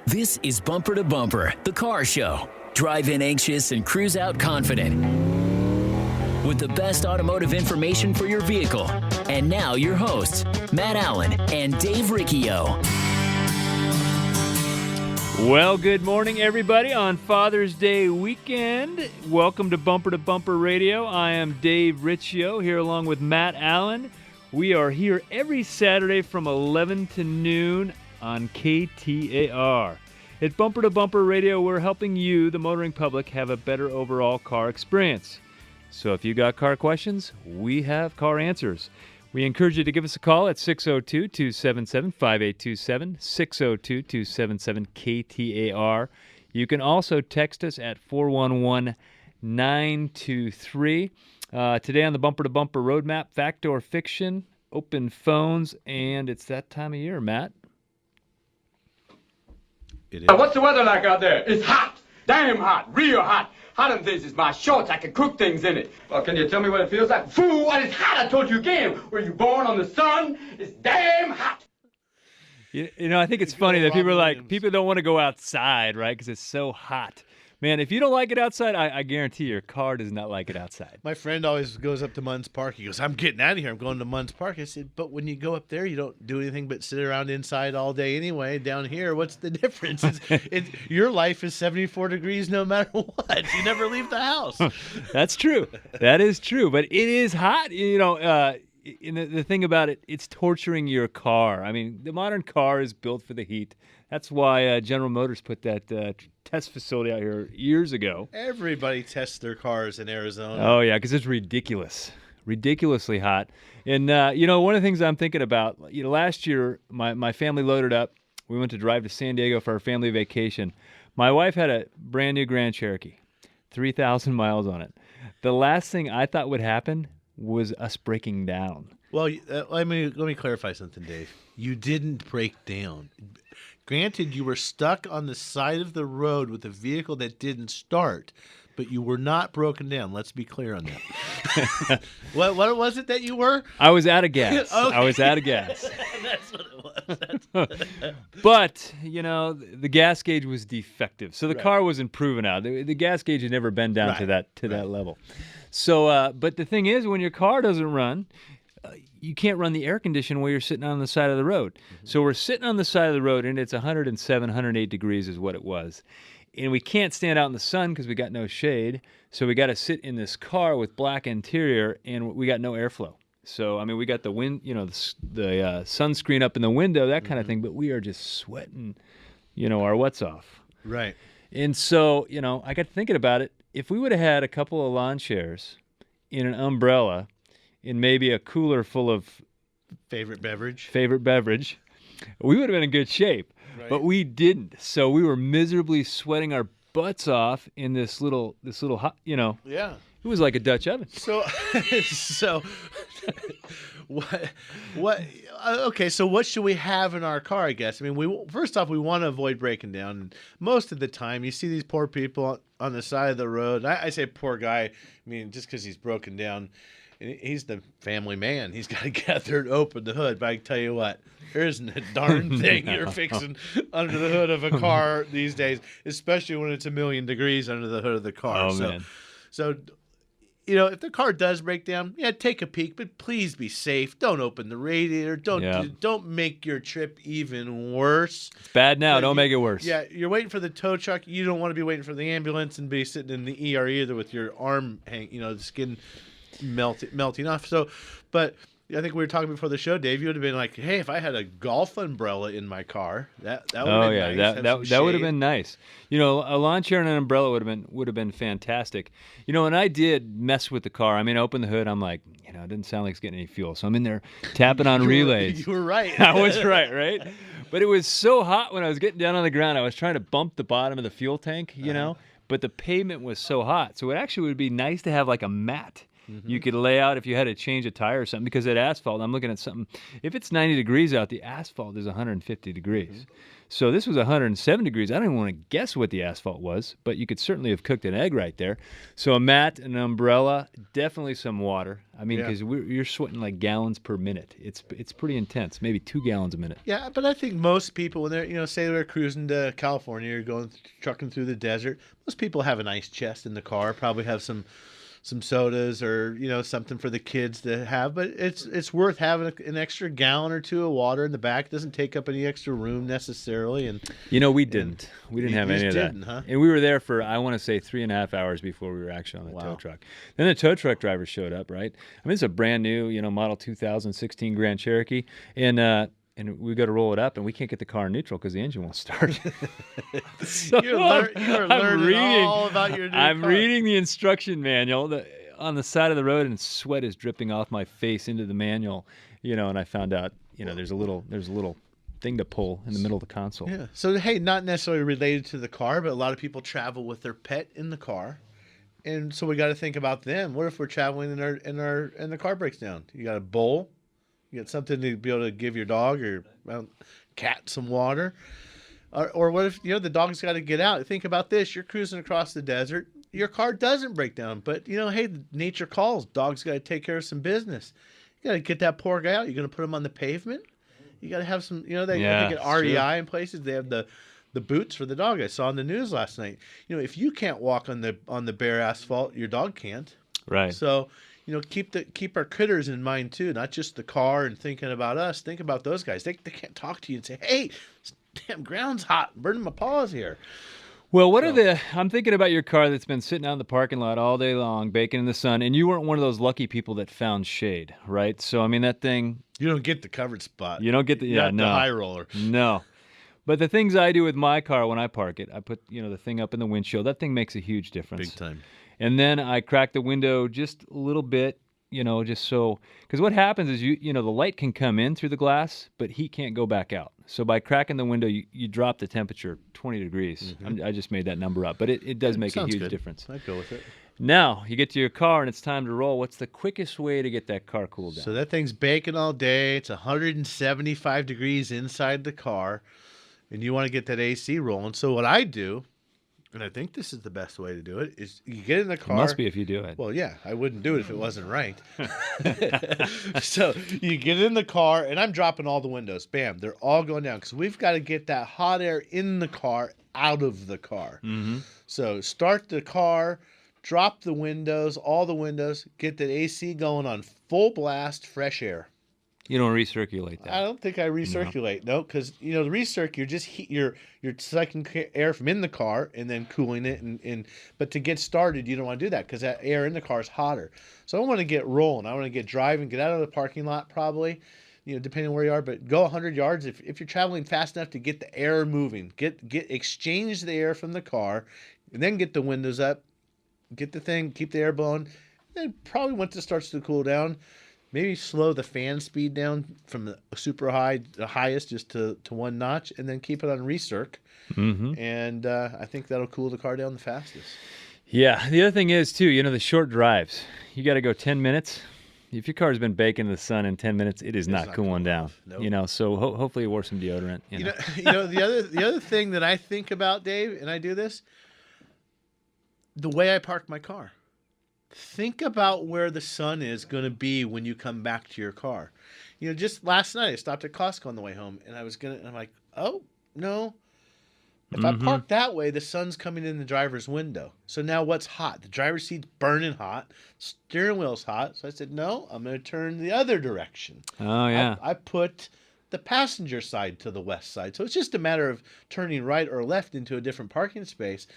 This is Bumper to Bumper, the car show. Drive in anxious and cruise out confident. With the best automotive information for your vehicle. And now your hosts, Matt Allen and Dave Riccio. Well, good morning, everybody, on Father's Day weekend. Welcome to Bumper Radio. I am Dave Riccio, here along with Matt Allen. We are here every Saturday from 11 to noon on KTAR. At Bumper to Bumper Radio, we're helping you, the motoring public, have a better overall car experience. So if you got car questions, we have car answers. We encourage you to give us a call at 602-277-5827, 602-277-KTAR. You can also text us at 411-923. Today on the Bumper to Bumper Roadmap, fact or fiction, open phones, and it's that time of year, Matt. It is. What's the weather like out there? It's hot. Damn hot. Real hot. Hotter than this is my shorts. I can cook things in it. Well, can you tell me what it feels like? Fool, it's hot. I told you again. Were you born on the sun? It's damn hot. You know, I think it's funny that people are like, people don't want to go outside, right? Because it's so hot. Man, if you don't like it outside, I guarantee your car does not like it outside. My friend always goes up to Munns Park. He goes, I'm getting out of here. I'm going to Munns Park. I said, but when you go up there, you don't do anything but sit around inside all day anyway. Down here, what's the difference? Your life is 74 degrees no matter what. You never leave the house. That's true. That is true. But it is hot. You know, the thing about it, it's torturing your car. I mean, the modern car is built for the heat. That's why General Motors put that test facility out here years ago. Everybody tests their cars in Arizona. Oh, yeah, because it's ridiculously hot. And, you know, one of the things I'm thinking about, you know, last year my family loaded up. We went to drive to San Diego for our family vacation. My wife had a brand new Grand Cherokee, 3,000 miles on it. The last thing I thought would happen was us breaking down. Well, let me clarify something, Dave. You didn't break down. Granted, you were stuck on the side of the road with a vehicle that didn't start, but you were not broken down. Let's be clear on that. What was it that you were? I was out of gas. Okay. I was out of gas. That's what it was. But, you know, the gas gauge was defective. So the Right. car wasn't proven out. The gas gauge had never been down to that level. So, but the thing is, when your car doesn't run, you can't run the air conditioner while you're sitting on the side of the road. Mm-hmm. So we're sitting on the side of the road, and it's 107, 108 degrees is what it was. And we can't stand out in the sun because we got no shade. So we got to sit in this car with black interior, and we got no airflow. So, I mean, we got the wind, you know, the sunscreen up in the window, that kind of thing, but we are just sweating, you know, our wets off. Right. And so, you know, I got thinking about it. If we would have had a couple of lawn chairs in an umbrella and maybe a cooler full of Favorite beverage, we would have been in good shape. Right. But we didn't. So we were miserably sweating our butts off in this little hot, you know. Yeah. It was like a Dutch oven. So what okay, so what should we have in our car, I guess? I mean, first off, we want to avoid breaking down. And most of the time, you see these poor people on the side of the road. I say poor guy, I mean, just because he's broken down. He's the family man. He's got to get there and open the hood. But I can tell you what, there isn't a darn thing you're fixing under the hood of a car these days, especially when it's 1,000,000 degrees under the hood of the car. Oh, man. So, you know, if the car does break down, yeah, take a peek, but please be safe. Don't open the radiator. Don't make your trip even worse. It's bad now. Don't make it worse. Yeah, you're waiting for the tow truck. You don't want to be waiting for the ambulance and be sitting in the ER either with your arm the skin melting off. So, but I think we were talking before the show, Dave. You would have been like, "Hey, if I had a golf umbrella in my car, that would have been nice. That would have been nice. You know, a lawn chair and an umbrella would have been fantastic. You know, and I did mess with the car. I mean, I opened the hood. I'm like, you know, it didn't sound like it's getting any fuel. So I'm in there tapping on relays. You were right. I was right? But it was so hot when I was getting down on the ground. I was trying to bump the bottom of the fuel tank, you know, but the pavement was so hot. So it actually would be nice to have like a mat You could lay out if you had to change a tire or something, because that asphalt, I'm looking at something, if it's 90 degrees out, the asphalt is 150 degrees. So this was 107 degrees. I don't even want to guess what the asphalt was, but you could certainly have cooked an egg right there. So a mat, an umbrella, definitely some water. I mean, because you're sweating like gallons per minute. It's pretty intense, maybe 2 gallons a minute. Yeah, but I think most people, when they're, say they're cruising to California or going trucking through the desert, most people have an ice chest in the car, probably have some sodas or something for the kids to have, but it's worth having an extra gallon or two of water in the back. It doesn't take up any extra room necessarily. And we didn't have any of that. Huh? And we were there for, I want to say, 3.5 hours before we were actually on the tow truck. Then the tow truck driver showed up, right? I mean, it's a brand new model 2016 Grand Cherokee, and we go to roll it up, and we can't get the car in neutral because the engine won't start. So you're learning all about your new car. I'm reading the instruction manual on the side of the road, and sweat is dripping off my face into the manual. And I found out, there's a little thing to pull in the middle of the console. Yeah. So hey, not necessarily related to the car, but a lot of people travel with their pet in the car, and so we got to think about them. What if we're traveling and the car breaks down? You got a bowl. You got something to be able to give your dog or cat some water. Or what if, the dog's got to get out? Think about this. You're cruising across the desert. Your car doesn't break down. But, hey, nature calls. Dog's got to take care of some business. You got to get that poor guy out. You're going to put him on the pavement? You got to have some, I think at REI in places, they have the boots for the dog. I saw on the news last night. If you can't walk on the bare asphalt, your dog can't. Right. So... keep our critters in mind too, not just the car and thinking about us. Think about those guys. They can't talk to you and say, "Hey, this damn ground's hot. I'm burning my paws here." Well, I'm thinking about your car that's been sitting out in the parking lot all day long, baking in the sun, and you weren't one of those lucky people that found shade, right? So, I mean, that thing... You don't get the covered spot. You don't get the... Yeah, no. The high roller. No. But the things I do with my car when I park it, I put, the thing up in the windshield. That thing makes a huge difference. Big time. And then I crack the window just a little bit, just so, because what happens is the light can come in through the glass, but heat can't go back out. So by cracking the window, you drop the temperature 20 degrees. I just made that number up, but it does make a huge difference. I'd go with it. Now you get to your car and it's time to roll. What's the quickest way to get that car cooled down? So that thing's baking all day. It's 175 degrees inside the car, and you want to get that AC rolling. So what I do, and I think this is the best way to do it, is you get in the car. It must be if you do it. Well, yeah, I wouldn't do it if it wasn't right. So you get in the car, and I'm dropping all the windows. Bam, they're all going down because we've got to get that hot air in the car out of the car. Mm-hmm. So start the car, drop the windows, all the windows, get the AC going on full blast, fresh air. You don't recirculate that. I don't think I recirculate. No, because the recirc, you're just you're sucking air from in the car and then cooling it. But to get started, you don't want to do that because that air in the car is hotter. So I want to get rolling. I want to get driving, get out of the parking lot probably, depending on where you are. But go 100 yards if you're traveling fast enough to get the air moving. Exchange the air from the car, and then get the windows up, get the thing, keep the air blowing. Then probably once it starts to cool down, maybe slow the fan speed down from the super high, the highest, just to 1 notch, and then keep it on recirc. Mm-hmm. And I think that'll cool the car down the fastest. Yeah. The other thing is, too, the short drives. You got to go 10 minutes. If your car's been baking in the sun in 10 minutes, it is not cooling down. Nope. So hopefully you wore some deodorant. The other thing that I think about, Dave, and I do this, the way I park my car. Think about where the sun is going to be when you come back to your car. Just last night I stopped at Costco on the way home, and I'm like, oh no, if I park that way, the sun's coming in the driver's window. So now what's hot? The driver's seat's burning hot, steering wheel's hot. So I said, no, I'm going to turn the other direction. Oh yeah. I put the passenger side to the west side. So it's just a matter of turning right or left into a different parking space.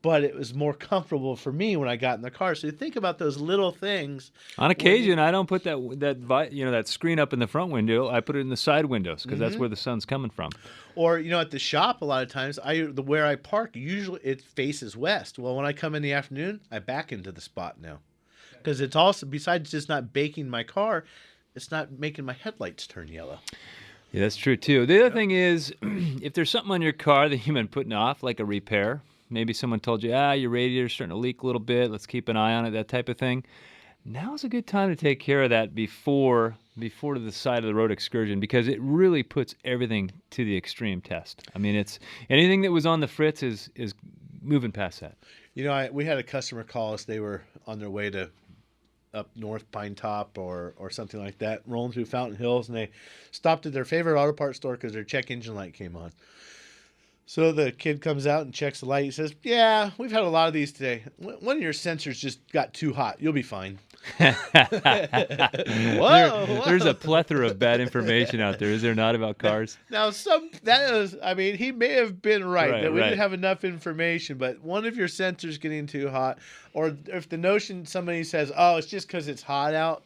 But it was more comfortable for me when I got in the car. So you think about those little things. On occasion, I don't put that screen up in the front window. I put it in the side windows because that's where the sun's coming from. Or at the shop, a lot of times, where I park, usually it faces west. Well, when I come in the afternoon, I back into the spot now, because it's also, besides just not baking my car, it's not making my headlights turn yellow. Yeah, that's true too. The other thing is, if there's something on your car that you've been putting off, like a repair. Maybe someone told you, your radiator's starting to leak a little bit. Let's keep an eye on it, that type of thing. now's a good time to take care of that before the side of the road excursion, because it really puts everything to the extreme test. I mean, it's anything that was on the fritz is moving past that. You know, we had a customer call us. They were on their way to up North Pine Top or something like that, rolling through Fountain Hills, and they stopped at their favorite auto parts store because their check engine light came on. So the kid comes out and checks the light. He says, "Yeah, we've had a lot of these today. One of your sensors just got too hot. You'll be fine." Whoa. There's a plethora of bad information out there, is there not, about cars? Now, he may have been right that we didn't have enough information, but one of your sensors getting too hot, or if the notion somebody says, "Oh, it's just because it's hot out,"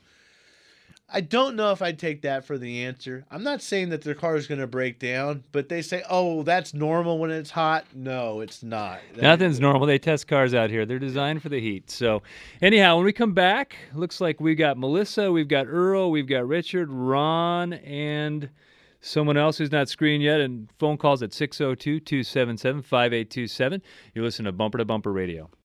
I don't know if I'd take that for the answer. I'm not saying that their car is going to break down, but they say, "Oh, that's normal when it's hot." No, it's not. Nothing's normal. They test cars out here. They're designed for the heat. So anyhow, when we come back, looks like we got Melissa, we've got Earl, we've got Richard, Ron, and someone else who's not screened yet, and phone calls at 602-277-5827. You listen to Bumper Radio.